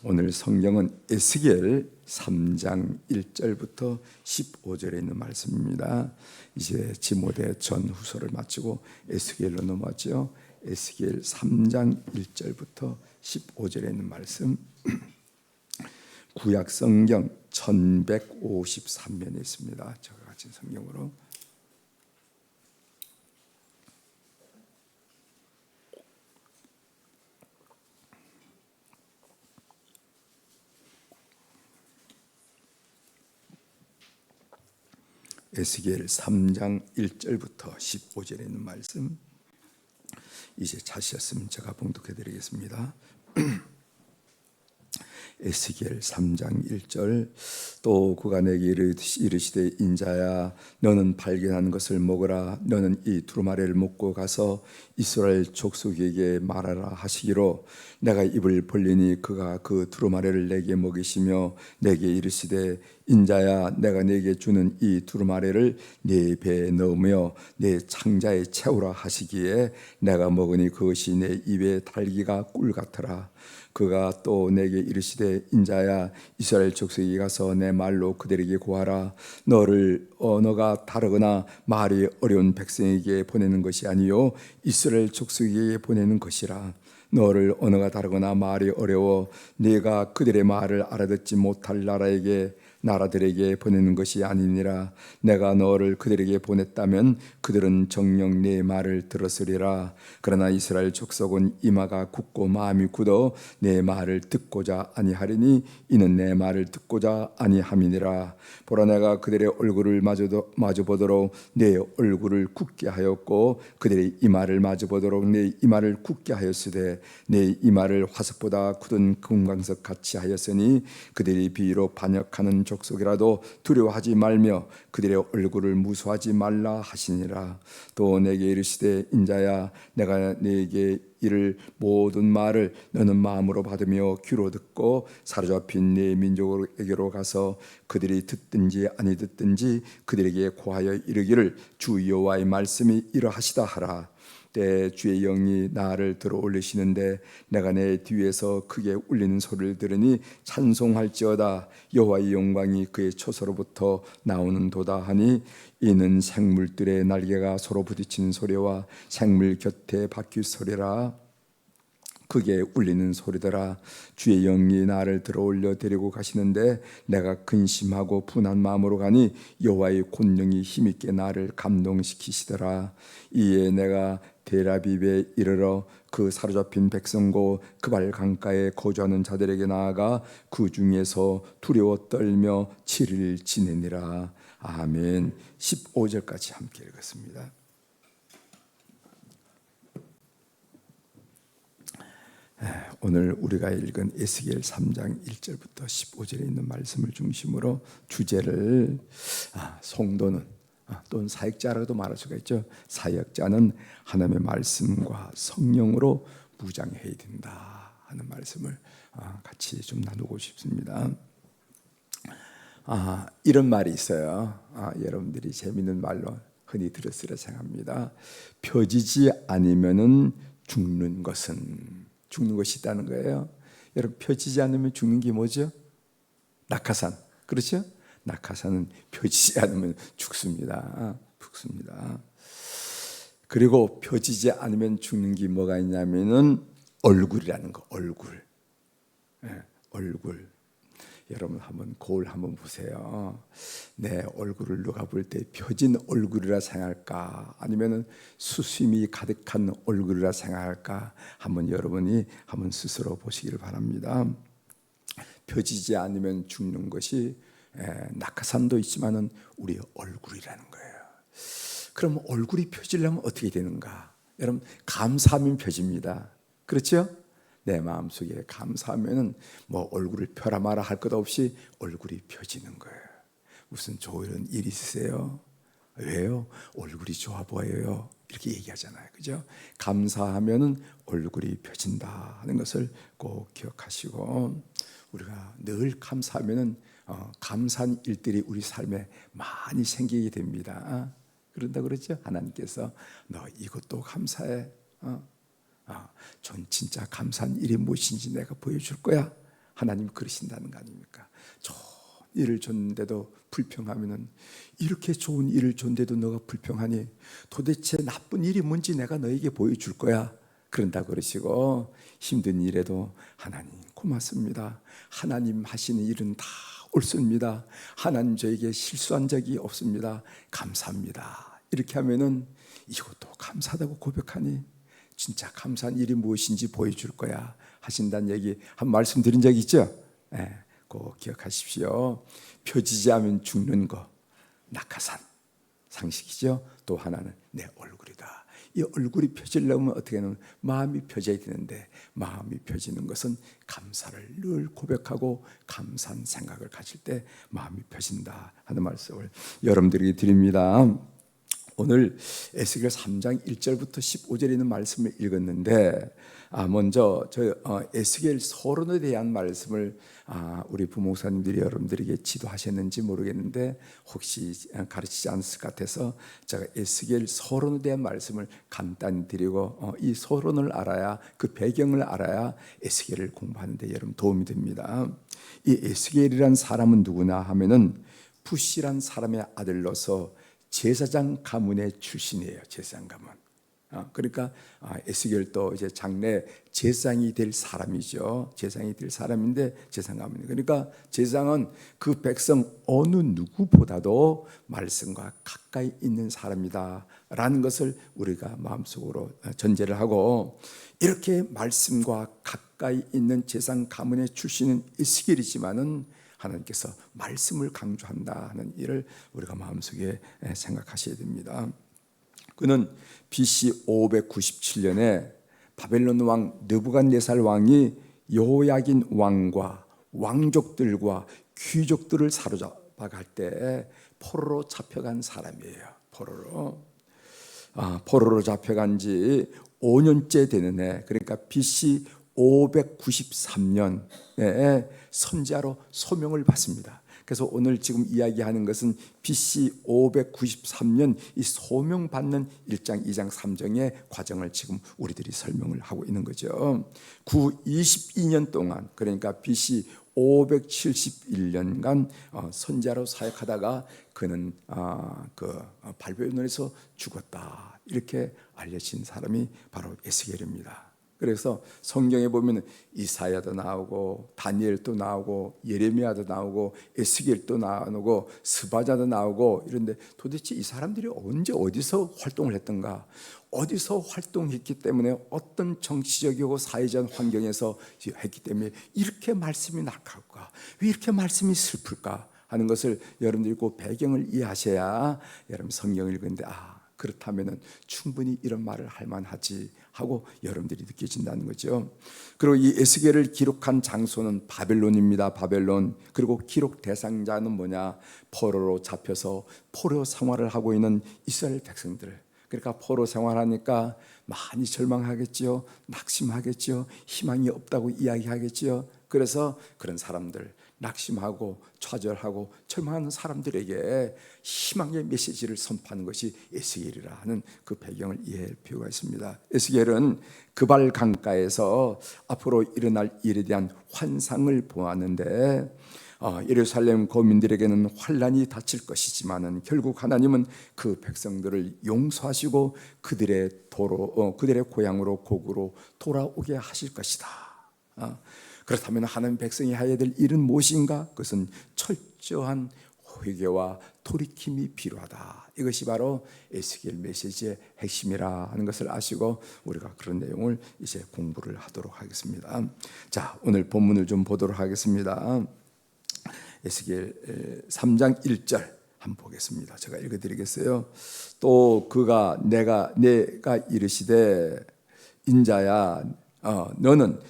오늘 성경은 에스겔 3장 1절부터 15절에 있는 말씀입니다. 이제 디모데 전후서를 마치고 에스겔로 넘어왔죠. 에스겔 3장 1절부터 15절에 있는 말씀. 구약 성경 1153면에 있습니다. 저와 같이 성경으로. 에스겔 3장 1절부터 15절에 있는 말씀. 이제 찾으셨으면 제가 봉독해 드리겠습니다. 에스겔 3장 1절. 또 그가 내게 이르시되 인자야 너는 발견한 것을 먹으라. 너는 이 두루마리를 먹고 가서 이스라엘 족속에게 말하라 하시기로 내가 입을 벌리니 그가 그 두루마리를 내게 먹이시며 내게 이르시되 인자야 내가 내게 주는 이 두루마리를 네 배에 넣으며 내 창자에 채우라 하시기에 내가 먹으니 그것이 내 입에 달기가 꿀 같더라. 그가 또 내게 이르시되 인자야 이스라엘 족속에 가서 내 말로 그들에게 고하라. 너를 언어가 다르거나 말이 어려운 백성에게 보내는 것이 아니요 이스라엘 족속에게 보내는 것이라. 너를 언어가 다르거나 말이 어려워 네가 그들의 말을 알아듣지 못할 나라들에게 보내는 것이 아니니라. 내가 너를 그들에게 보냈다면 그들은 정녕 네 말을 들었으리라. 그러나 이스라엘 족속은 이마가 굳고 마음이 굳어 내 말을 듣고자 아니하리니 이는 내 말을 듣고자 아니함이니라. 보라 내가 그들의 얼굴을 마주 보도록 내 얼굴을 굳게 하였고 그들의 이마를 마주 보도록 내 이마를 굳게 하였으되 내 이마를 화석보다 굳은 금광석 같이 하였으니 그들이 비록 반역하는 족속이라도 두려워하지 말며 그들의 얼굴을 무수하지 말라 하시니라. 또 내게 이르시되 인자야 내가 내게 이를 모든 말을 너는 마음으로 받으며 귀로 듣고 사로잡힌 네 민족에게로 가서 그들이 듣든지 아니 듣든지 그들에게 고하여 이르기를 주 여호와의 말씀이 이러하시다 하라. 때 주의 영이 나를 들어 올리시는데 내가 내 뒤에서 크게 울리는 소리를 들으니 찬송할지어다. 여호와의 영광이 그의 초소로부터 나오는도다 하니 이는 생물들의 날개가 서로 부딪히는 소리와 생물 곁에 바퀴 소리라. 크게 울리는 소리더라. 주의 영이 나를 들어올려 데리고 가시는데 내가 근심하고 분한 마음으로 가니 여호와의 권능이 힘있게 나를 감동시키시더라. 이에 내가 데라빕에 이르러 그 사로잡힌 백성고 그발 강가에 거주하는 자들에게 나아가 그 중에서 두려워 떨며 7일 지내니라. 아멘. 15절까지 함께 읽었습니다. 오늘 우리가 읽은 에스겔 3장 1절부터 15절에 있는 말씀을 중심으로 주제를 성도는 또는 사역자라고도 말할 수가 있죠. 사역자는 하나님의 말씀과 성령으로 무장해야 된다 하는 말씀을 같이 좀 나누고 싶습니다. 이런 말이 있어요. 여러분들이 재미있는 말로 흔히 들었으리라 생각합니다. 펴지지 않으면은 죽는 것이 있다는 거예요. 여러분 펴지지 않으면 죽는 게 뭐죠? 낙하산. 그렇죠? 낙하산은 펴지지 않으면 죽습니다. 그리고 펴지지 않으면 죽는 게 뭐가 있냐면은 얼굴이라는 거. 얼굴. 여러분 한번 거울 한번 보세요. 내 얼굴을 누가 볼 때 펴진 얼굴이라 생각할까? 아니면은 수심이 가득한 얼굴이라 생각할까? 여러분이 한번 스스로 보시기를 바랍니다. 펴지지 않으면 죽는 것이 낙하산도 있지만은 우리 얼굴이라는 거예요. 그럼 얼굴이 펴지려면 어떻게 되는가? 여러분 감사하면 펴집니다. 그렇죠? 내 마음속에 감사하면은 얼굴을 펴라 마라 할 것 없이 얼굴이 펴지는 거예요. 무슨 좋은 일 있으세요? 왜요? 얼굴이 좋아 보여요. 이렇게 얘기하잖아요. 그죠? 감사하면은 얼굴이 펴진다 하는 것을 꼭 기억하시고 우리가 늘 감사하면은 감사한 일들이 우리 삶에 많이 생기게 됩니다. 그런다 그러죠? 하나님께서 너 이것도 감사해. 전 진짜 감사한 일이 무엇인지 내가 보여줄 거야 하나님 그러신다는 거 아닙니까? 좋은 일을 줬는데도 불평하면은, 이렇게 좋은 일을 줬는데도 너가 불평하니 도대체 나쁜 일이 뭔지 내가 너에게 보여줄 거야. 그런다 그러시고, 힘든 일에도 하나님 고맙습니다. 하나님 하시는 일은 다 옳습니다. 하나님 저에게 실수한 적이 없습니다. 감사합니다. 이렇게 하면은 이것도 감사하다고 고백하니 진짜 감사한 일이 무엇인지 보여줄 거야 하신다는 얘기 한 말씀 드린 적 있죠? 꼭 기억하십시오. 펴지지 않으면 죽는 거, 낙하산 상식이죠. 또 하나는 내 얼굴이다. 이 얼굴이 펴지려면 어떻게 하면 마음이 펴져야 되는데, 마음이 펴지는 것은 감사를 늘 고백하고 감사한 생각을 가질 때 마음이 펴진다 하는 말씀을 여러분들에게 드립니다. 오늘 에스겔 3장 1절부터 15절에 있는 말씀을 읽었는데, 먼저 에스겔 서론에 대한 말씀을 우리 부목사님들이 여러분들에게 지도하셨는지 모르겠는데, 혹시 가르치지 않았을 것 같아서 제가 에스겔 서론에 대한 말씀을 간단히 드리고, 이 서론을 알아야, 그 배경을 알아야 에스겔을 공부하는 데 여러분 도움이 됩니다. 이 에스겔이란 사람은 누구나 하면은 푸시란 사람의 아들로서 제사장 가문의 출신이에요. 제사장 가문. 그러니까 에스겔도 이제 장래 제사장이 될 사람이죠. 제사장이 될 사람인데 제사장 가문이. 그러니까 제사장은 그 백성 어느 누구보다도 말씀과 가까이 있는 사람이다라는 것을 우리가 마음속으로 전제를 하고, 이렇게 말씀과 가까이 있는 제사장 가문의 출신은 에스겔이지만은 하나님께서 말씀을 강조한다 하는 일을 우리가 마음속에 생각하셔야 됩니다. 그는 BC 597년에 바벨론 왕 느부갓네살 왕이 여호야긴 왕과 왕족들과 귀족들을 사로잡아 갈 때 포로로 잡혀간 사람이에요. 포로로 잡혀간 지 5년째 되는 해, 그러니까 BC 593년에 선지자로 소명을 받습니다. 그래서 오늘 지금 이야기하는 것은 BC 593년 이 소명받는 1장, 2장, 3장의 과정을 지금 우리들이 설명을 하고 있는 거죠. 22년 동안, 그러니까 BC 571년간 선지자로 사역하다가 그는 바벨론에서 죽었다, 이렇게 알려진 사람이 바로 에스겔입니다. 그래서 성경에 보면 이사야도 나오고 다니엘도 나오고 예레미야도 나오고 에스겔도 나오고 스바자도 나오고 이런데, 도대체 이 사람들이 언제 어디서 활동을 했던가, 어디서 활동했기 때문에 어떤 정치적이고 사회적 환경에서 했기 때문에 이렇게 말씀이 낙할까, 왜 이렇게 말씀이 슬플까 하는 것을 여러분들이 그 배경을 이해하셔야 여러분 성경을 읽는데 그렇다면 충분히 이런 말을 할 만하지 하고 여러분들이 느껴진다는 거죠. 그리고 이 에스겔을 기록한 장소는 바벨론입니다. 바벨론. 그리고 기록 대상자는 뭐냐? 포로로 잡혀서 포로 생활을 하고 있는 이스라엘 백성들. 그러니까 포로 생활하니까 많이 절망하겠지요, 낙심하겠지요, 희망이 없다고 이야기하겠지요. 그래서 그런 사람들, 낙심하고 좌절하고 절망하는 사람들에게 희망의 메시지를 선포하는 것이 에스겔이라 하는 그 배경을 이해할 필요가 있습니다. 에스겔은 그발 강가에서 앞으로 일어날 일에 대한 환상을 보았는데, 예루살렘 거민들에게는 환란이 닥칠 것이지만은 결국 하나님은 그 백성들을 용서하시고 그들의 고향으로 고국으로 돌아오게 하실 것이다. 그렇다면 하나님 백성이 해야 될 일은 무엇인가? 그것은 철저한 회개와 돌이킴이 필요하다. 이것이 바로 에스겔 메시지의 핵심이라 하는 것을 아시고 우리가 그런 내용을 이제 공부를 하도록 하겠습니다. 자, 오늘 본문을 좀 보도록 하겠습니다. 에스겔 3장 1절 한번 보겠습니다. 제가 읽어드리겠어요. 또 그가 내가 이르시되 인자야, 너는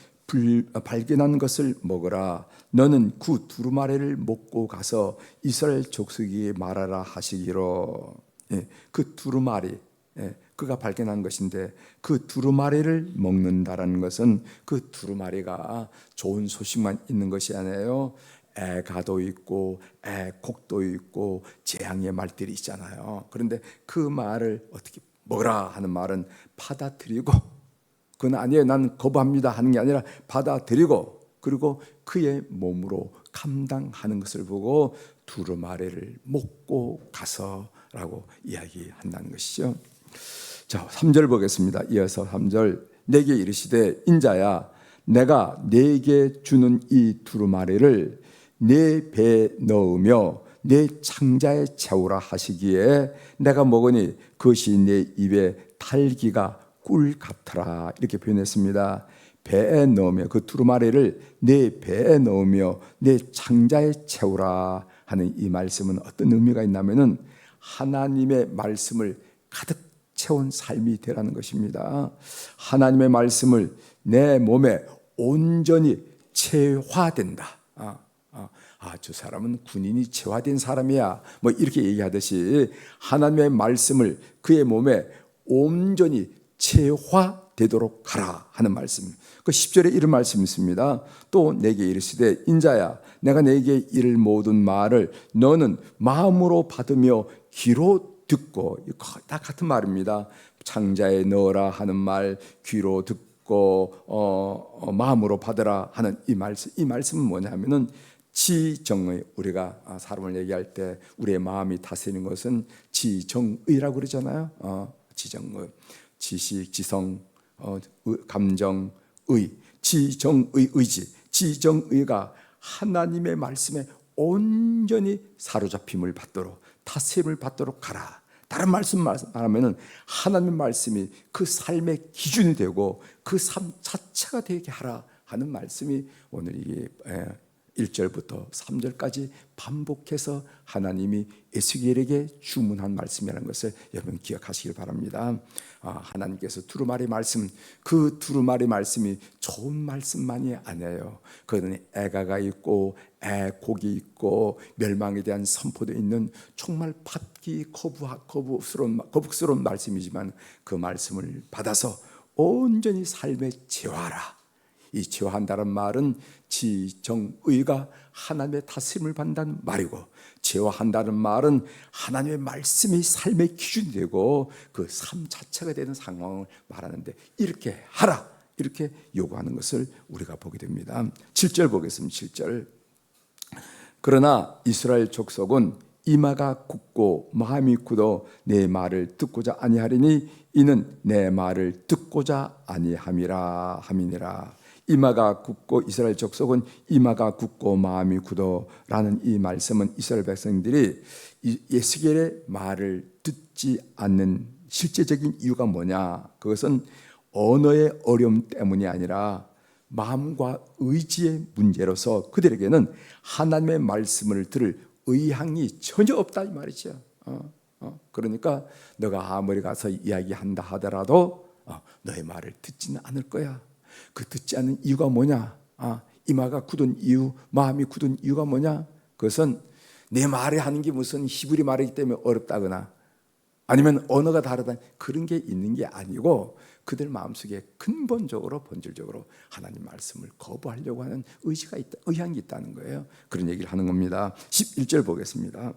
발견한 것을 먹어라. 너는 그 두루마리를 먹고 가서 이스라엘 족속에게 말하라 하시기로. 그 두루마리, 그가 발견한 것인데, 그 두루마리를 먹는다라는 것은 그 두루마리가 좋은 소식만 있는 것이 아니에요. 애가도 있고 애곡도 있고 재앙의 말들이 있잖아요. 그런데 그 말을 어떻게 먹으라 하는 말은 받아들이고, 그건 아니에요, 난 거부합니다 하는 게 아니라 받아들이고, 그리고 그의 몸으로 감당하는 것을 보고 두루마리를 먹고 가서라고 이야기한다는 것이죠. 자, 3절 보겠습니다. 이어서 3절. 내게 이르시되 인자야 내가 네게 주는 이 두루마리를 네 배에 넣으며 내 창자에 채우라 하시기에 내가 먹으니 그것이 내 입에 달기가 꿀 같더라. 이렇게 표현했습니다. 배에 넣으며, 그 두루마리를 내 배에 넣으며 내 창자에 채우라 하는 이 말씀은 어떤 의미가 있냐면은 하나님의 말씀을 가득 채운 삶이 되라는 것입니다. 하나님의 말씀을 내 몸에 온전히 체화된다. 저 사람은 군인이 체화된 사람이야, 뭐 이렇게 얘기하듯이 하나님의 말씀을 그의 몸에 온전히 체화되도록 하라 하는 말씀. 그 10절에 이런 말씀이 있습니다. 또 내게 이르시되 인자야 내가 내게 이를 모든 말을 너는 마음으로 받으며 귀로 듣고, 다 같은 말입니다. 창자에 넣어라 하는 말, 귀로 듣고 마음으로 받으라 하는 이 말씀은 뭐냐면은 지정의, 우리가 사람을 얘기할 때 우리의 마음이 다스리는 것은 지정의라고 그러잖아요. 지정의, 지식, 지성, 감정, 의, 지정의, 의지, 지정의가 하나님의 말씀에 온전히 사로잡힘을 받도록, 다스림을 받도록 하라. 다른 말씀 말하면은 하나님의 말씀이 그 삶의 기준이 되고 그 삶 자체가 되게 하라 하는 말씀이 오늘 이게 1절부터 3절까지 반복해서 하나님이 에스겔에게 주문한 말씀이라는 것을 여러분 기억하시길 바랍니다. 하나님께서 두루마리 말씀, 그 두루마리 말씀이 좋은 말씀만이 아니에요. 그거는 애가가 있고 애곡이 있고 멸망에 대한 선포도 있는 정말 받기 거북스러운 말씀이지만 그 말씀을 받아서 온전히 삶에 재화하라. 이 제화한다는 말은 지정의가 하나님의 다스림을 받는다는 말이고, 제화한다는 말은 하나님의 말씀이 삶의 기준이 되고 그 삶 자체가 되는 상황을 말하는데, 이렇게 하라 이렇게 요구하는 것을 우리가 보게 됩니다. 7절 보겠습니다. 7절. 그러나 이스라엘 족속은 이마가 굳고 마음이 굳어 내 말을 듣고자 아니하리니 이는 내 말을 듣고자 아니함이라 함이니라. 이마가 굳고, 이스라엘 족속은 이마가 굳고 마음이 굳어라는 이 말씀은 이스라엘 백성들이 에스겔의 말을 듣지 않는 실제적인 이유가 뭐냐? 그것은 언어의 어려움 때문이 아니라 마음과 의지의 문제로서 그들에게는 하나님의 말씀을 들을 의향이 전혀 없다 이 말이죠. 그러니까 너가 아무리 가서 이야기한다 하더라도 너의 말을 듣지는 않을 거야. 그 듣지 않는 이유가 뭐냐? 이마가 굳은 이유, 마음이 굳은 이유가 뭐냐? 그것은 내 말이 하는 게 무슨 히브리 말이기 때문에 어렵다거나 아니면 언어가 다르다, 그런 게 있는 게 아니고 그들 마음속에 근본적으로 본질적으로 하나님 말씀을 거부하려고 하는 의지가 있다, 의향이 있다는 거예요. 그런 얘기를 하는 겁니다. 11절 보겠습니다.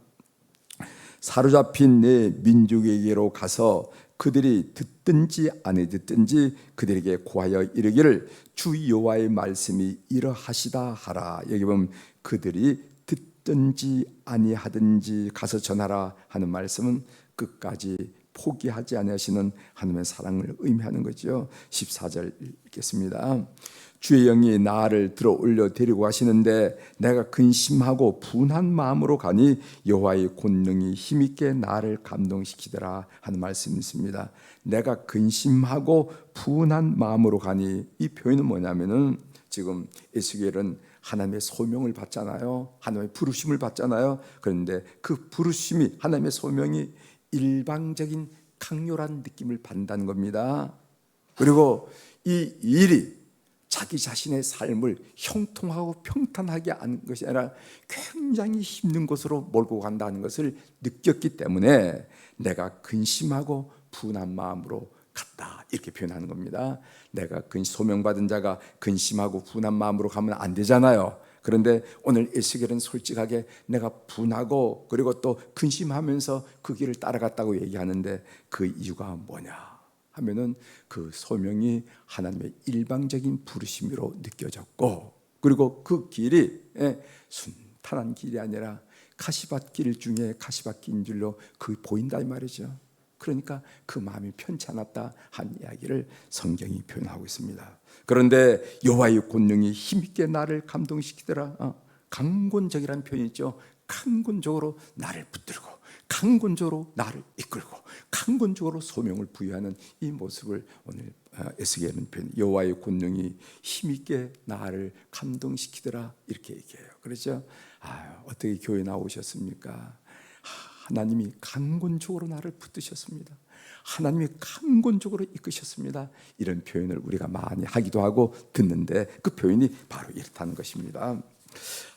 사로잡힌 내 민족에게로 가서 그들이 듣든지 안 듣든지 그들에게 고하여 이르기를 주 여호와의 말씀이 이러하시다 하라. 여기 보면 그들이 듣든지 아니하든지 가서 전하라 하는 말씀은 끝까지 포기하지 아니하시는 하나님의 사랑을 의미하는 거죠. 14절 읽겠습니다. 주의 영이 나를 들어 올려 데리고 가시는데 내가 근심하고 분한 마음으로 가니 여호와의 권능이 힘있게 나를 감동시키더라 하는 말씀이 있습니다. 내가 근심하고 분한 마음으로 가니, 이 표현은 뭐냐면은 지금 에스겔은 하나님의 소명을 받잖아요. 하나님의 부르심을 받잖아요. 그런데 그 부르심이, 하나님의 소명이 일방적인 강렬한 느낌을 받는다는 겁니다. 그리고 이 일이 자기 자신의 삶을 형통하고 평탄하게 하는 것이 아니라 굉장히 힘든 곳으로 몰고 간다는 것을 느꼈기 때문에 내가 근심하고 분한 마음으로 갔다, 이렇게 표현하는 겁니다. 내가 소명받은 자가 근심하고 분한 마음으로 가면 안 되잖아요. 그런데 오늘 에스겔은 솔직하게 내가 분하고 그리고 또 근심하면서 그 길을 따라갔다고 얘기하는데 그 이유가 뭐냐 하면은 그 소명이 하나님의 일방적인 부르심으로 느껴졌고, 그리고 그 길이 순탄한 길이 아니라 가시밭 길 중에 가시밭 긴 줄로 그 보인다 이 말이죠. 그러니까 그 마음이 편치 않았다 한 이야기를 성경이 표현하고 있습니다. 그런데 여호와의 권능이 힘있게 나를 감동시키더라. 강권적이라는 표현이 있죠. 강권적으로 나를 붙들고 강권적으로 나를 이끌고 강권적으로 소명을 부여하는 이 모습을 오늘 에스겔은 표현. 여호와의 권능이 힘있게 나를 감동시키더라 이렇게 얘기해요. 그렇죠? 어떻게 교회 나오셨습니까? 하나님이 강권적으로 나를 붙드셨습니다. 하나님이 강권적으로 이끄셨습니다. 이런 표현을 우리가 많이 하기도 하고 듣는데 그 표현이 바로 이렇다는 것입니다.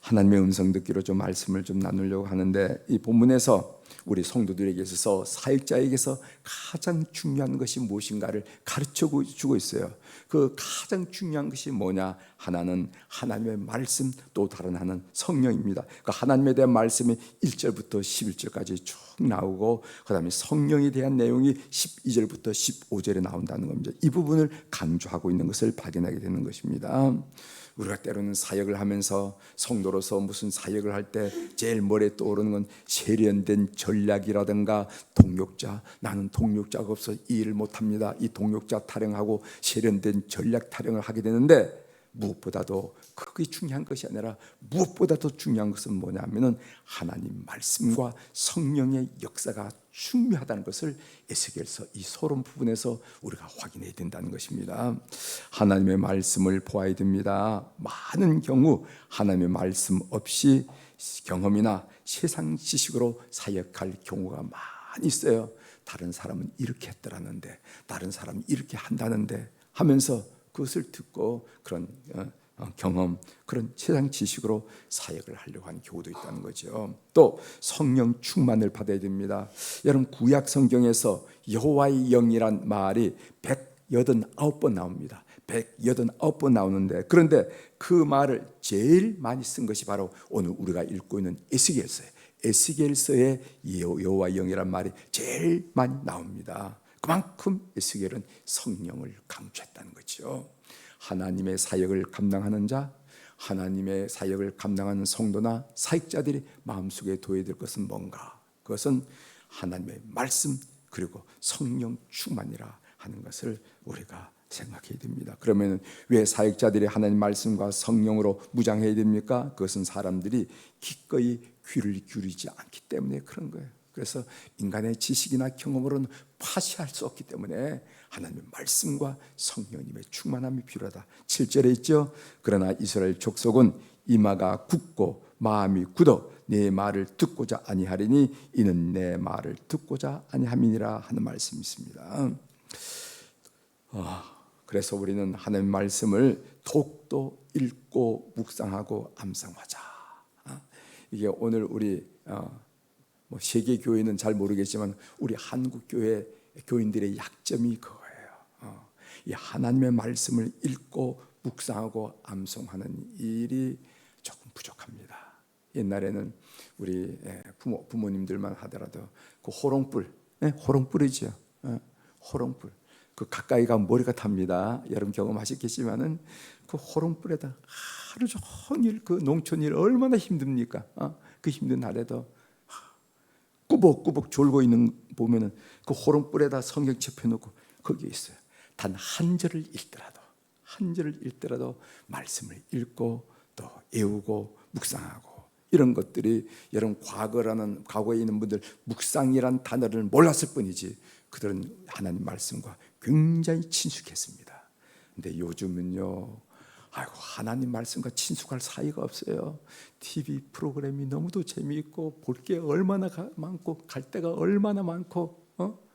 하나님의 음성 듣기로 좀 말씀을 좀 나누려고 하는데, 이 본문에서 우리 성도들에게 있어서 사역자에게서 가장 중요한 것이 무엇인가를 가르쳐 주고 있어요. 그 가장 중요한 것이 뭐냐? 하나는 하나님의 말씀, 또 다른 하나는 성령입니다. 그 하나님에 대한 말씀이 1절부터 11절까지 쭉 나오고, 그 다음에 성령에 대한 내용이 12절부터 15절에 나온다는 겁니다. 이 부분을 강조하고 있는 것을 발견하게 되는 것입니다. 우리가 때로는 사역을 하면서 성도로서 무슨 사역을 할 때 제일 머리에 떠오르는 건 세련된 전략이라든가 동력자, 나는 동력자가 없어 이 일을 못합니다, 이 동력자 타령하고 세련된 전략 타령을 하게 되는데, 무엇보다도 그게 중요한 것이 아니라 무엇보다 더 중요한 것은 뭐냐면은 하나님 말씀과 성령의 역사가 중요하다는 것을 에스겔서 이 서론 부분에서 우리가 확인해야 된다는 것입니다. 하나님의 말씀을 보아야 됩니다. 많은 경우 하나님의 말씀 없이 경험이나 세상 지식으로 사역할 경우가 많이 있어요. 다른 사람은 이렇게 했더라는데, 다른 사람은 이렇게 한다는데 하면서 그것을 듣고 그런 경험, 그런 세상 지식으로 사역을 하려고 하는 경우도 있다는 거죠. 또 성령 충만을 받아야 됩니다. 여러분, 구약 성경에서 여호와의 영이란 말이 189번 나옵니다. 189번 나오는데, 그런데 그 말을 제일 많이 쓴 것이 바로 오늘 우리가 읽고 있는 에스겔서예요. 에스겔서에 여호와의 영이란 말이 제일 많이 나옵니다. 그만큼 에스겔은 성령을 강조했다는 거죠. 하나님의 사역을 감당하는 자, 하나님의 사역을 감당하는 성도나 사역자들이 마음속에 둬야 될 것은 뭔가? 그것은 하나님의 말씀 그리고 성령 충만이라 하는 것을 우리가 생각해야 됩니다. 그러면 왜 사역자들이 하나님 말씀과 성령으로 무장해야 됩니까? 그것은 사람들이 기꺼이 귀를 기울이지 않기 때문에 그런 거예요. 그래서 인간의 지식이나 경험으로는 파시할 수 없기 때문에 하나님의 말씀과 성령님의 충만함이 필요하다. 7절에 있죠. 그러나 이스라엘 족속은 이마가 굳고 마음이 굳어 내 말을 듣고자 아니하리니 이는 내 말을 듣고자 아니함이니라 하는 말씀이 있습니다. 그래서 우리는 하나님의 말씀을 더욱더 읽고 묵상하고 암송하자. 이게 오늘 우리 세계 교회는 잘 모르겠지만 우리 한국 교회 교인들의 약점이 그거예요. 이 하나님의 말씀을 읽고 묵상하고 암송하는 일이 조금 부족합니다. 옛날에는 우리 부모님들만 하더라도 그 호롱불이죠. 호롱불. 그 가까이 가면 머리가 탑니다. 여러분 경험하셨겠지만은 그 호롱불에다 하루 종일 그 농촌 일 얼마나 힘듭니까? 그 힘든 날에도 꾸벅꾸벅 졸고 있는 보면은 그 호롱불에다 성경 접해놓고 거기에 있어요. 단 한 절을 읽더라도 말씀을 읽고 또 외우고 묵상하고, 이런 것들이 여러분 과거에 있는 분들 묵상이란 단어를 몰랐을 뿐이지 그들은 하나님 말씀과 굉장히 친숙했습니다. 근데 요즘은요, 하나님 말씀과 친숙할 사이가 없어요. TV 프로그램이 너무도 재미있고 볼 게 얼마나 많고 갈 데가 얼마나 많고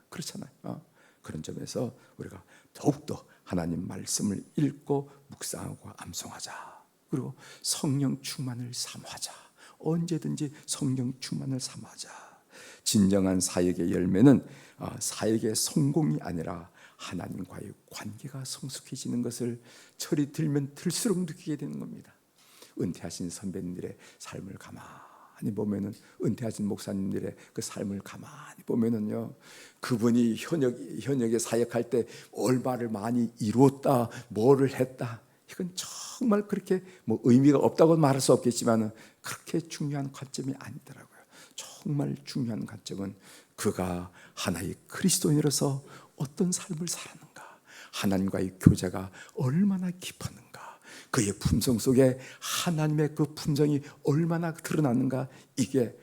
그렇잖아요. 그런 점에서 우리가 더욱더 하나님 말씀을 읽고 묵상하고 암송하자. 그리고 성령 충만을 사모하자. 언제든지 성령 충만을 사모하자. 진정한 사역의 열매는 사역의 성공이 아니라 하나님과의 관계가 성숙해지는 것을 철이 들면 들수록 느끼게 되는 겁니다. 은퇴하신 선배님들의 삶을 가만히 보면은, 은퇴하신 목사님들의 그 삶을 가만히 보면은요, 그분이 현역에 사역할 때 얼마를 많이 이루었다, 뭐를 했다, 이건 정말 그렇게 뭐 의미가 없다고 말할 수 없겠지만 그렇게 중요한 관점이 아니더라고요. 정말 중요한 관점은 그가 하나의 그리스도인으로서 어떤 삶을 살았는가, 하나님과의 교제가 얼마나 깊었는가, 그의 품성 속에 하나님의 그 품성이 얼마나 드러났는가, 이게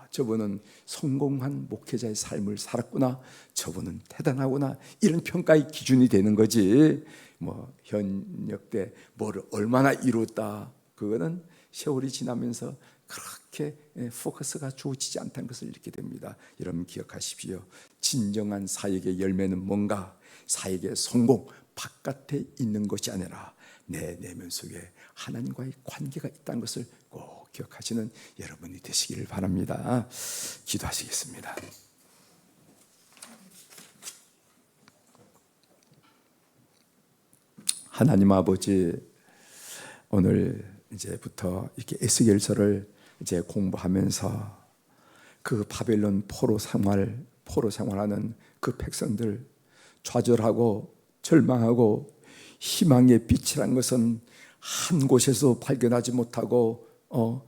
저분은 성공한 목회자의 삶을 살았구나, 저분은 대단하구나, 이런 평가의 기준이 되는 거지. 뭐 현역 때 뭐를 얼마나 이뤘다, 그거는 세월이 지나면서 그렇게 포커스가 주어지지 않다는 것을 잃게 됩니다. 여러분 기억하십시오. 진정한 사역의 열매는 뭔가, 사역의 성공 바깥에 있는 것이 아니라 내 내면 속에 하나님과의 관계가 있다는 것을 꼭 기억하시는 여러분이 되시기를 바랍니다. 기도하시겠습니다. 하나님 아버지, 오늘 이제부터 이렇게 에스겔서를 이제 공부하면서 그 바벨론 포로 생활하는 그 백성들, 좌절하고 절망하고 희망의 빛이란 것은 한 곳에서 발견하지 못하고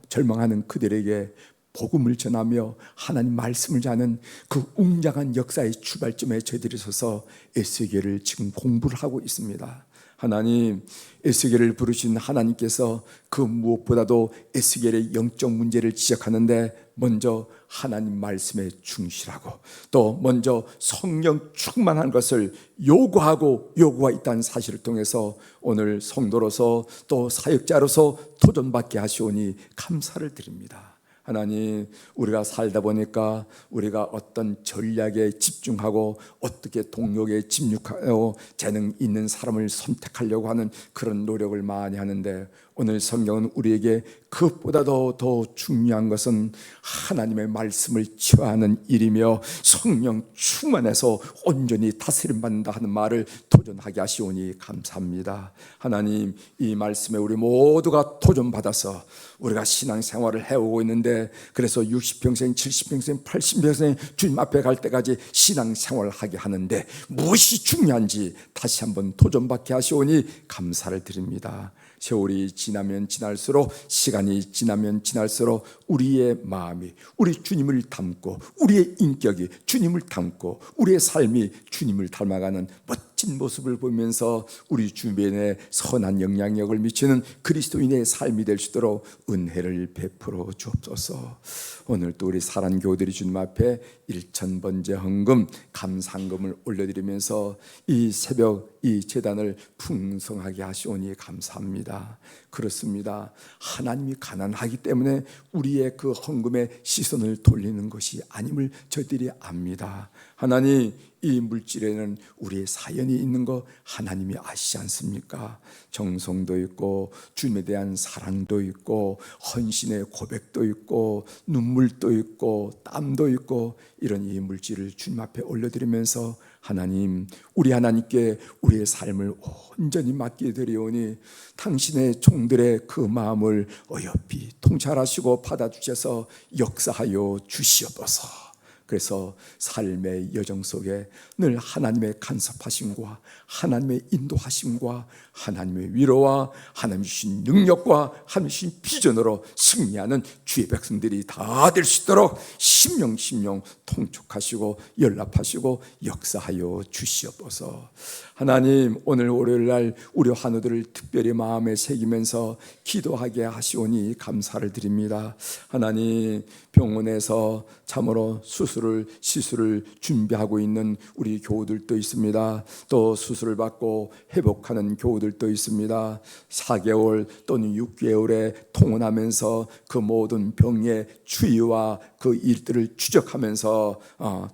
절망하는 그들에게 복음을 전하며 하나님 말씀을 전하는 그 웅장한 역사의 출발점에 저희들이 서서 에스겔을 지금 공부를 하고 있습니다. 하나님, 에스겔을 부르신 하나님께서 그 무엇보다도 에스겔의 영적 문제를 지적하는데 먼저 하나님 말씀에 충실하고 또 먼저 성령 충만한 것을 요구가 있다는 사실을 통해서 오늘 성도로서 또 사역자로서 도전받게 하시오니 감사를 드립니다. 하나님, 우리가 살다 보니까 우리가 어떤 전략에 집중하고 어떻게 동력에 집중하여 재능 있는 사람을 선택하려고 하는 그런 노력을 많이 하는데, 오늘 성경은 우리에게 그것보다도 더 중요한 것은 하나님의 말씀을 취하는 일이며 성령 충만해서 온전히 다스림 받는다 하는 말을 도전하게 하시오니 감사합니다. 하나님, 이 말씀에 우리 모두가 도전받아서 우리가 신앙생활을 해오고 있는데, 그래서 60평생, 70평생, 80평생 주님 앞에 갈 때까지 신앙생활을 하게 하는데 무엇이 중요한지 다시 한번 도전받게 하시오니 감사를 드립니다. 세월이 지나면 지날수록, 시간이 지나면 지날수록 우리의 마음이 우리 주님을 닮고, 우리의 인격이 주님을 닮고, 우리의 삶이 주님을 닮아가는 멋진 모습을 보면서 우리 주변에 선한 영향력을 미치는 그리스도인의 삶이 될 수 있도록 은혜를 베풀어 주옵소서. 오늘 또 우리 사랑교우들이 주님 앞에 1,000번째 헌금 감사헌금을 올려드리면서 이 새벽 이 제단을 풍성하게 하시오니 감사합니다. 그렇습니다. 하나님이 가난하기 때문에 우리의 그 헌금에 시선을 돌리는 것이 아님을 저희들이 압니다. 하나님, 이 물질에는 우리의 사연이 있는 거 하나님이 아시지 않습니까? 정성도 있고 주님에 대한 사랑도 있고 헌신의 고백도 있고 눈물도 있고 땀도 있고, 이런 이 물질을 주님 앞에 올려드리면서 하나님, 우리 하나님께 우리의 삶을 온전히 맡겨드리오니 당신의 종들의 그 마음을 어여삐 통찰하시고 받아주셔서 역사하여 주시옵소서. 그래서 삶의 여정 속에 늘 하나님의 간섭하심과 하나님의 인도하심과 하나님의 위로와 하나님 주신 능력과 하나님 주신 비전으로 승리하는 주의 백성들이 다 될 수 있도록 심령 통촉하시고 연락하시고 역사하여 주시옵소서. 하나님, 오늘 월요일날 우리 환우들을 특별히 마음에 새기면서 기도하게 하시오니 감사를 드립니다. 하나님, 병원에서 참으로 시술을 준비하고 있는 우리 교우들도 있습니다. 또 수술을 받고 회복하는 교우들도 있습니다. 4개월 또는 6개월에 통원하면서 그 모든 병의 추이와 그 일들을 추적하면서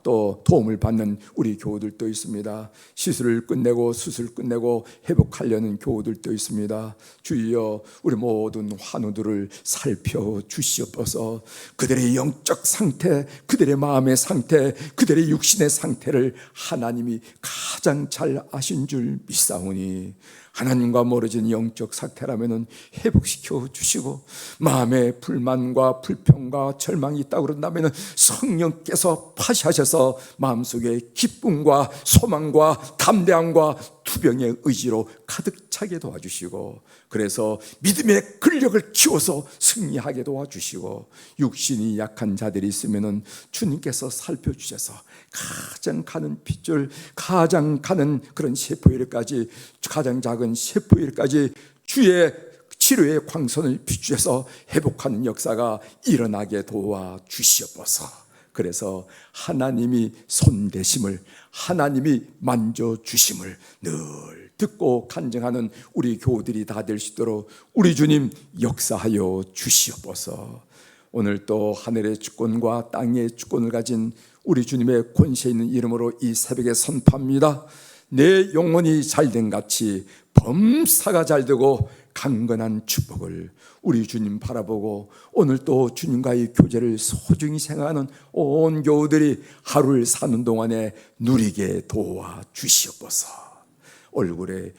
또 도움을 받는 우리 교우들도 있습니다. 시술을 끝내고 수술 끝내고 회복하려는 교우들도 있습니다. 주여, 우리 모든 환우들을 살펴주시옵소서. 그들의 영적 상태, 그들의 마음의 상태, 그들의 육신의 상태를 하나님이 가장 잘 아신 줄 믿사오니 하나님과 멀어진 영적 상태라면 회복시켜 주시고, 마음의 불만과 불평과 절망이 있다고 그런다면 성령께서 파시하셔서 마음속에 기쁨과 소망과 담대함과 투병의 의지로 가득 차게 도와주시고, 그래서 믿음의 근력을 키워서 승리하게 도와주시고, 육신이 약한 자들이 있으면 주님께서 살펴주셔서 가장 가는 핏줄, 가장 가는 그런 세포일까지, 가장 작은 세포일까지 주의 치료의 광선을 비추셔서 회복하는 역사가 일어나게 도와주시옵소서. 그래서 하나님이 손대심을, 하나님이 만져주심을 늘 듣고 간증하는 우리 교우들이 다 될 수 있도록 우리 주님 역사하여 주시옵소서. 오늘 또 하늘의 주권과 땅의 주권을 가진 우리 주님의 권세 있는 이름으로 이 새벽에 선포합니다. 내 영혼이 잘된 같이 범사가 잘되고 강건한 축복을 우리 주님 바라보고, 오늘 또 주님과의 교제를 소중히 생각하는 온 교우들이 하루를 사는 동안에 누리게 도와주시옵소서. 얼굴에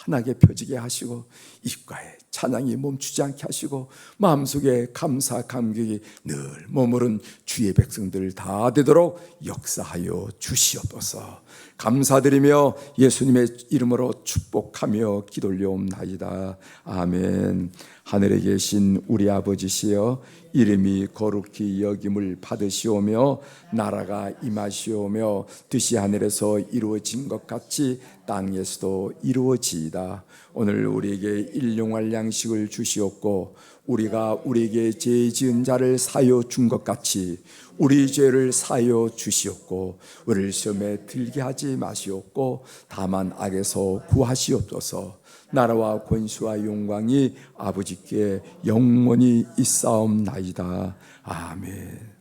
환하게 펴지게 하시고, 입가에 찬양이 멈추지 않게 하시고, 마음속에 감사 감격이 늘 머무른 주의 백성들 다 되도록 역사하여 주시옵소서. 감사드리며 예수님의 이름으로 축복하며 기도 올려옵나이다. 아멘. 하늘에 계신 우리 아버지시여, 이름이 거룩히 여김을 받으시오며 나라가 임하시오며 뜻이 하늘에서 이루어진 것 같이 땅에서도 이루어지이다. 오늘 우리에게 일용할 양식을 주시옵고, 우리가 우리에게 죄 지은 자를 사하여 준 것 같이 우리 죄를 사하여 주시옵고, 우리를 시험에 들게 하지 마시옵고 다만 악에서 구하시옵소서. 나라와 권수와 영광이 아버지께 영원히 있사옵나이다. 아멘.